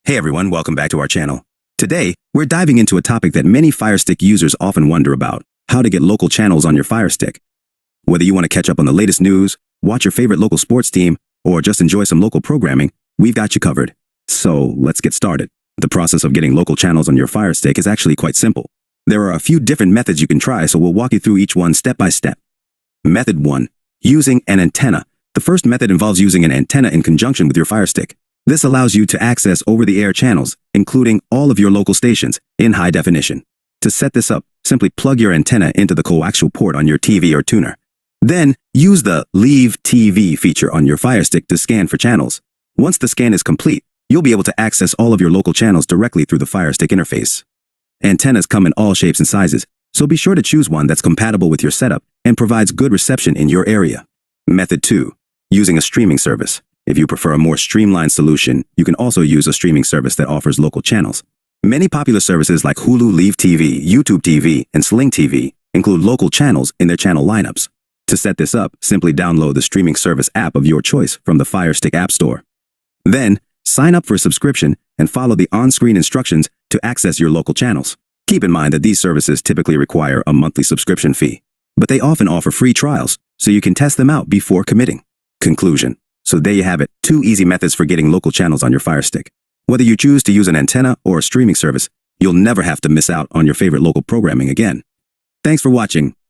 Hey everyone, welcome back to our channel. Today, we're diving into a topic that many FireStick users often wonder about: how to get local channels on your FireStick. Whether you want to catch up on the latest news, watch your favorite local sports team, or just enjoy some local programming, we've got you covered. So, let's get started. The process of getting local channels on your FireStick is actually quite simple. There are a few different methods you can try, so we'll walk you through each one step by step. Method 1. Using an antenna. The first method involves using an antenna in conjunction with your FireStick. This allows you to access over-the-air channels, including all of your local stations, in high definition. To set this up, simply plug your antenna into the coaxial port on your TV or tuner. Then, use the Leave TV feature on your FireStick to scan for channels. Once the scan is complete, you'll be able to access all of your local channels directly through the FireStick interface. Antennas come in all shapes and sizes, so be sure to choose one that's compatible with your setup and provides good reception in your area. Method 2. Using a streaming service. If you prefer a more streamlined solution, you can also use a streaming service that offers local channels. Many popular services like Hulu Leave TV, YouTube TV, and Sling TV include local channels in their channel lineups. To set this up, simply download the streaming service app of your choice from the FireStick App Store. Then, sign up for a subscription and follow the on-screen instructions to access your local channels. Keep in mind that these services typically require a monthly subscription fee, but they often offer free trials, so you can test them out before committing. Conclusion. So there you have it, 2 easy methods for getting local channels on your FireStick. Whether you choose to use an antenna or a streaming service, you'll never have to miss out on your favorite local programming again. Thanks for watching.